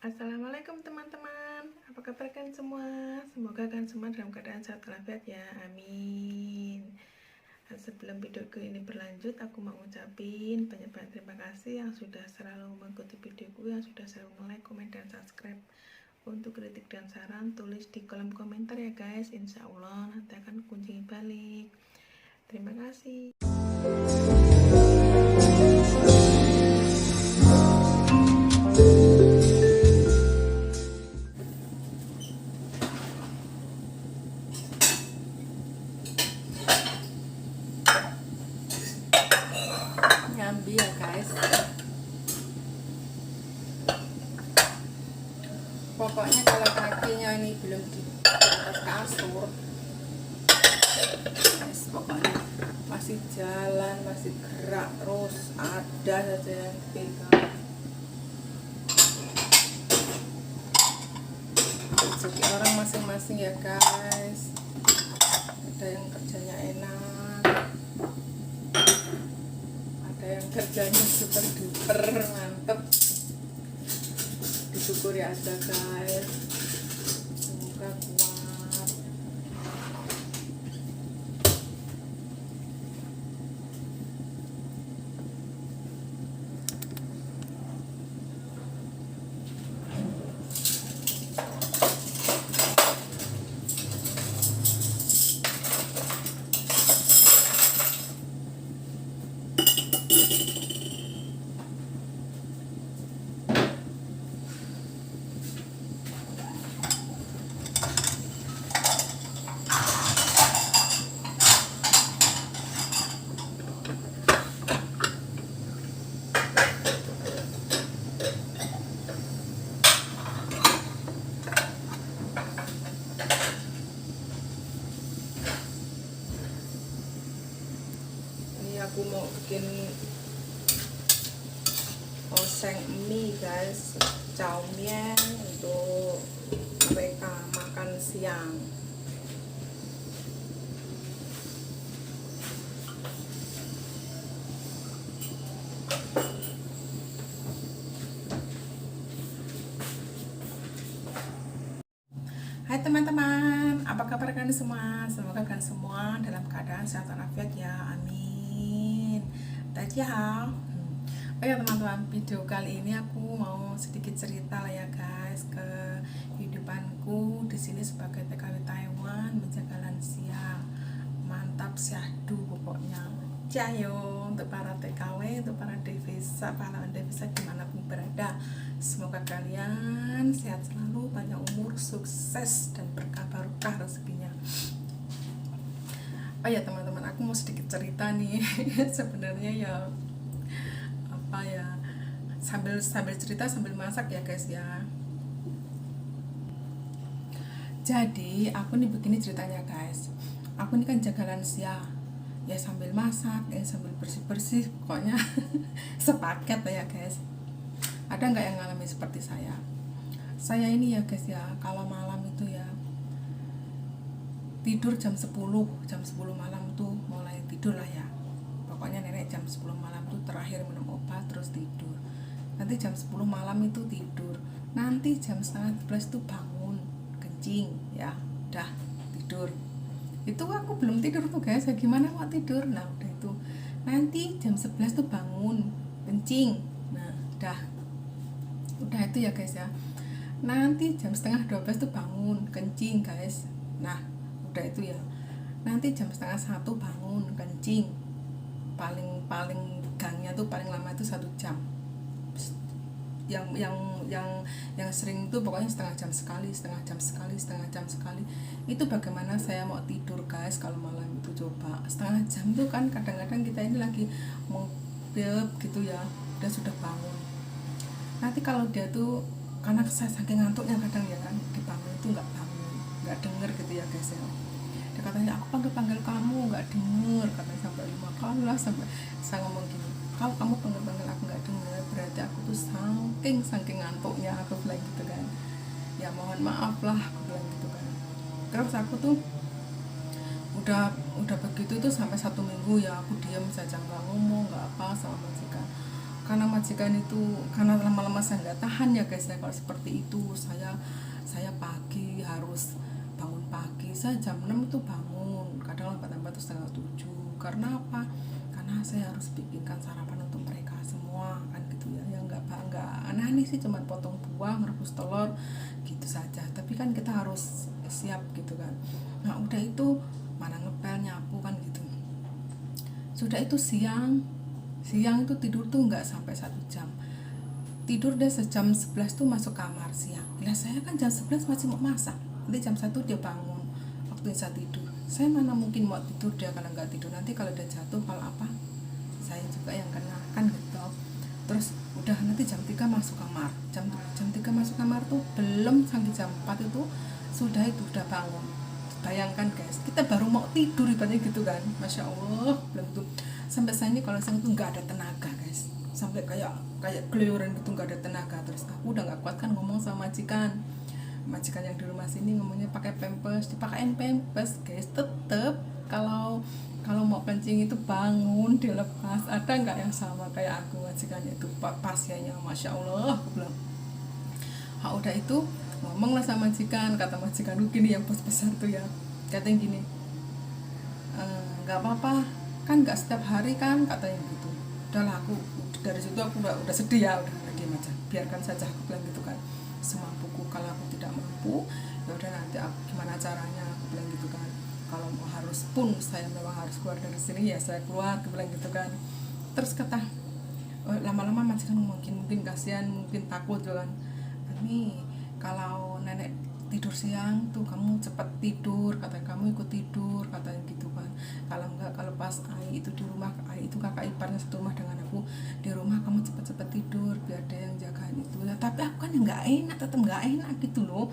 Assalamualaikum teman-teman, apa kabar kan semua? Semoga kan semua dalam keadaan sehat walafiat ya, amin. Sebelum videoku ini berlanjut, aku mau ngucapin banyak-banyak terima kasih yang sudah selalu mengikuti videoku, yang sudah selalu like, komen, dan subscribe. Untuk kritik dan saran tulis di kolom komentar ya guys, insya Allah nanti akan kunjungi balik. Terima kasih. Nyambi ya guys, pokoknya kalau kakinya ini belum di atas kasur, guys, pokoknya masih jalan, masih gerak terus, ada saja yang pegang. Rezeki orang masing-masing ya guys, ada yang kerjanya enak, ada yang kerjanya super duper mantep, disyukuri aja guys, semoga kuat. Aku mau bikin oseng mie guys, caumian untuk mereka makan siang. Hai teman-teman, apa kabar kalian semua? Semoga kalian semua dalam keadaan sehat walafiat ya, amin. Dajiao. Oh ya teman-teman, video kali ini aku mau sedikit cerita lah ya guys, ke kehidupanku di sini sebagai TKW Taiwan menjaga lansia. Mantap syahdu pokoknya. Jayo untuk para TKW, untuk para devisa, pahlawan devisa dimanapun berada. Semoga kalian sehat selalu, panjang umur, sukses, dan berkah barokah rezekinya. Oh ya teman-teman, aku mau sedikit cerita nih. Sebenarnya ya apa ya, sambil cerita sambil masak ya guys ya. Jadi aku nih begini ceritanya guys, aku ini kan jaga lansia ya, sambil masak ya, sambil bersih pokoknya sepaket lah ya guys. Ada nggak yang ngalamin seperti saya ini ya guys ya, kalau malam itu ya tidur jam 10 malam tuh mulai tidur lah ya. Pokoknya nenek jam 10 malam tuh terakhir minum obat terus tidur. Nanti jam 10 malam itu tidur. Nanti jam setengah 11 tuh bangun, kencing ya, udah tidur. Itu aku belum tidur tuh guys, ya gimana mau tidur? Nah udah itu. Nanti jam 11 tuh bangun, kencing. Nah udah itu ya guys ya. Nanti jam setengah 12 tuh bangun, kencing guys. Nah udah itu ya. Nanti jam setengah 1 bangun, kencing. Paling gangnya tuh paling lama itu 1 jam. Yang sering tuh pokoknya setengah jam sekali. Itu bagaimana saya mau tidur guys kalau malam itu? Coba setengah jam tuh kan kadang-kadang kita ini lagi mau gitu ya, udah sudah bangun. Nanti kalau dia tuh, karena saya saking ngantuknya kadang ya kan, dibangun itu nggak bangun, nggak denger gitu ya guys ya. Dia katanya aku panggil kamu nggak denger, katanya sampai 5 kali lah, sampai saya ngomong gini, kalau kamu panggil aku nggak denger berarti aku tuh saking ngantuknya, aku bilang gitu kan. Ya mohon maaf lah, aku bilang gitu kan. Terus aku tuh udah begitu tuh sampai 1 minggu ya, aku diam saja, nggak ngomong nggak apa sama majikan. karena majikan itu, karena lama-lama saya nggak tahan ya guys ya kalau seperti itu. Saya pagi harus bangun pagi, saya jam 6 itu bangun, kadang lambat-lambat terus setengah 7. Karena apa? Karena saya harus bikinkan sarapan untuk mereka semua kan gitu ya. Ya nggak aneh-aneh sih, cuma potong buah, ngerebus telur gitu saja, tapi kan kita harus siap gitu kan. Nah udah itu mana ngepel, nyapu kan gitu. Sudah itu siang itu tidur tuh nggak sampai 1 jam, tidur deh sejam 11 tuh masuk kamar siang. Lah saya kan jam 11 masih mau masak, nanti jam 1 dia bangun, waktu saya tidur. Saya mana mungkin mau tidur dia kalau nggak tidur, nanti kalau udah jatuh kalau apa saya juga yang kena kan gitu. Terus udah nanti jam 3 masuk kamar, jam 3 masuk kamar tuh belum sampai jam 4 itu udah bangun. Bayangkan guys, kita baru mau tidur ibaratnya gitu kan, masya Allah. Belum tuh sampai saya ini kalau saya tuh nggak ada tenaga guys, sampai kayak keluyuran gitu, nggak ada tenaga. Terus aku udah nggak kuat kan ngomong sama majikan yang di rumah sini, ngomongnya pakai pampers, dipakein pampers guys. Tetep kalau mau kencing itu bangun dilepas. Ada nggak yang sama kayak aku majikannya itu, pasiennya masya Allah. Aku bilang udah itu ngomong lah sama majikan, kata majikan gini, yang bos besar tuh ya, katanya gini, nggak apa-apa kan, nggak setiap hari kan, katanya gitu. Udahlah, aku dari situ aku udah sedih ya, udah diam aja, biarkan saja, aku bilang gitu kan, semampuku. Kalau aku tidak mampu ya udah nanti aku gimana caranya, aku bilang gitu kan. Kalau harus pun saya memang harus keluar dari sini ya saya keluar, aku bilang gitu kan. Terus kata lama-lama majikan mungkin kasihan, mungkin takut juga kan, ini kalau nenek tidur siang tuh kamu cepat tidur, katanya kamu ikut tidur, katanya gitu kan. Kalau enggak, kalau pas Ai itu di rumah, Ai itu kakak iparnya satu rumah dengan aku, di rumah kamu cepat-cepat tidur biar ada yang jagain itu ya. Tapi aku kan nggak enak, tetap nggak enak gitu loh.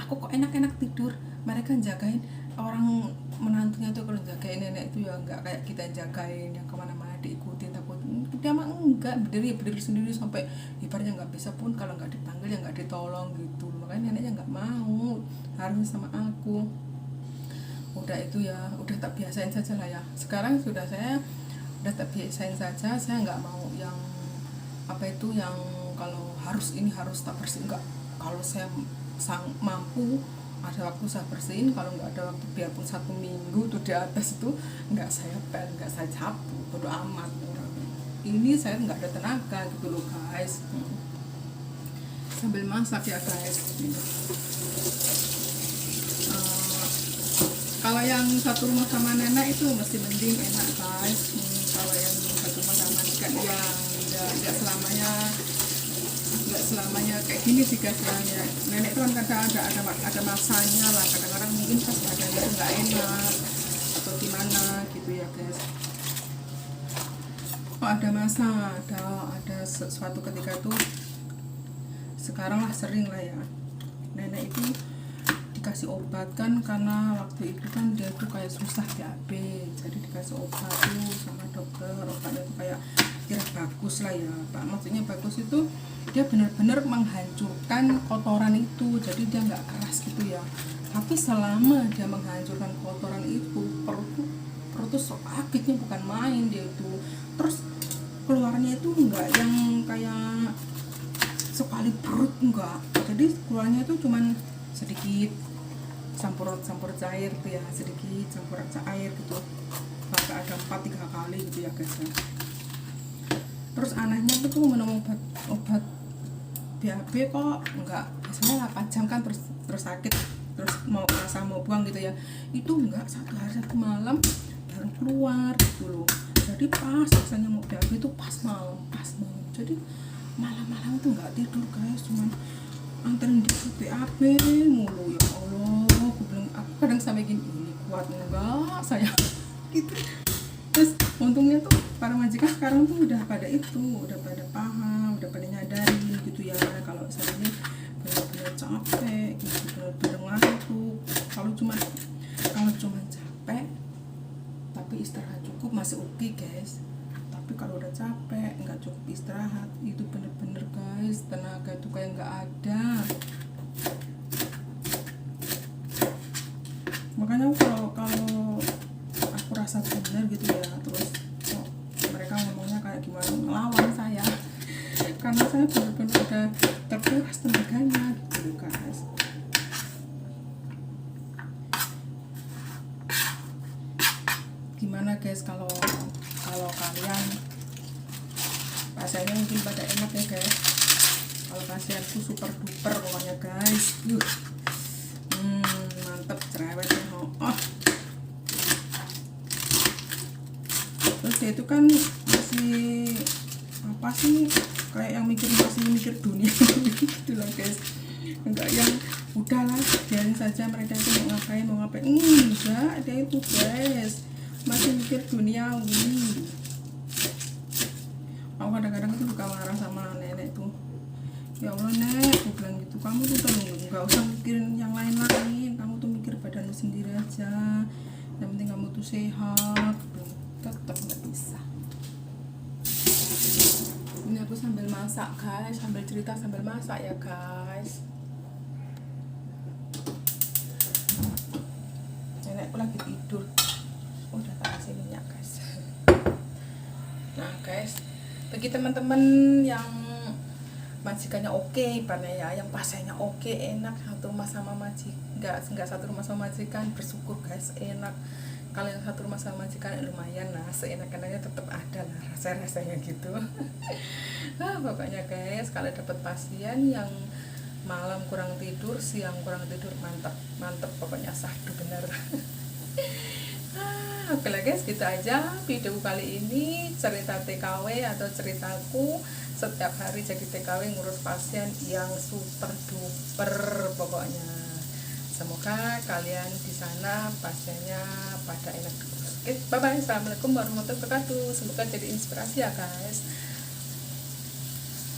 Aku kok enak-enak tidur, mereka jagain. Orang menantunya tuh kalau jagain nenek itu ya nggak kayak kita jagain yang kemana-mana diikutin, takut. Dia mah enggak, berdiri sendiri sampai ibaratnya nggak bisa pun kalau nggak dipanggil ya nggak ditolong gitu. Makanya neneknya nggak mau, harusnya sama aku. Udah itu ya udah tak biasain saja lah ya. Sekarang saya udah tak biasain saja, saya nggak mau yang apa itu, yang kalau harus ini harus tak bersih, enggak. Kalau saya mampu ada waktu saya bersihin, kalau nggak ada waktu biarpun 1 minggu tuh di atas itu nggak saya pel, nggak saya sapu, bodo amat. Ini saya nggak ada tenaga gitu loh guys. Sambil masak ya guys. Kalau yang satu rumah sama nenek itu masih mending, enak guys. Kalau yang satu rumah sama majikan ya nggak selamanya kayak gini sih guys ya. Nenek itu kan kadang ada masanya lah, kadang-kadang mungkin pas badannya itu nggak enak atau gimana gitu ya guys. Ada masa, ada suatu ketika tuh, sekarang lah sering lah ya, nenek itu dikasih obat kan, karena waktu itu kan dia tuh kayak susah BAB, jadi dikasih obat tuh sama dokter. Obatnya tuh kayak kira bagus lah ya Pak, maksudnya bagus itu dia benar-benar menghancurkan kotoran itu, jadi dia nggak keras gitu ya. Tapi selama dia menghancurkan kotoran itu, perut tuh sakitnya bukan main dia itu. Terus keluarnya itu enggak yang kayak sekali perut, enggak, jadi keluarnya itu cuman sedikit, campur cair tuh ya, sedikit campur air gitu, sampai ada 3 kali gitu ya guys ya. Terus anehnya tuh minum obat BAB kok enggak, biasanya 8 jam kan terus sakit, terus mau buang gitu ya, itu enggak, 1 hari 1 malam baru keluar gitu loh. Jadi pas rasanya mau BAB itu pas malam, jadi malam-malam tuh nggak tidur guys, cuman anterin di BAB mulu. Ya Allah, aku kadang sampai gini, ini kuat enggak saya gitu. Terus untungnya tuh para majikan sekarang tuh udah pada paham, udah pada nyadarin gitu ya, kalau saya ini benar-benar capek gitu, benar-benar ngantuk. Kalau cuma capek tapi istirahat cukup masih oke guys. Tapi kalau udah capek nggak cukup istirahat, itu bener-bener guys, tenaga itu kayak nggak ada. Makanya kalau aku rasa bener gitu ya, terus mereka ngomongnya kayak gimana, ngelawan saya. makin pada enak ya guys. Kalau pasienku super duper pokoknya guys. Mantep cerewet ya. Terus dia itu kan masih apa sih, kayak yang masih mikir dunia gitu lah guys. Enggak yang udahlah biarin saja mereka itu mau ngapain. Enggak, dia itu guys masih mikir duniawi. Aku kadang-kadang tuh suka marah sama nenek tuh. Ya Allah nek, aku bilang gitu, kamu tuh nggak usah mikirin yang lain-lain, kamu tuh mikir badanmu sendiri aja, yang penting kamu tuh sehat. Tetap nggak bisa. Ini aku sambil masak guys, sambil cerita sambil masak ya guys. Nenekku lagi tidur. Udah tak kasih minyak guys. Nah guys, bagi teman-teman yang majikannya oke, ya, yang pasiennya oke, enak, satu rumah sama nggak satu rumah sama majikan, bersyukur guys, enak. Kalau yang satu rumah sama majikan lumayan lah, seenak-enaknya tetap ada lah rasanya gitu. Pokoknya guys, kalau dapat pasien yang malam kurang tidur, siang kurang tidur, mantap pokoknya sahdu bener. Oke lah guys, gitu aja video kali ini, cerita TKW atau ceritaku setiap hari jadi TKW ngurus pasien yang super duper pokoknya. Semoga kalian di sana pasiennya pada enak. Oke, bye bye. Assalamualaikum warahmatullahi wabarakatuh. Semoga jadi inspirasi ya guys.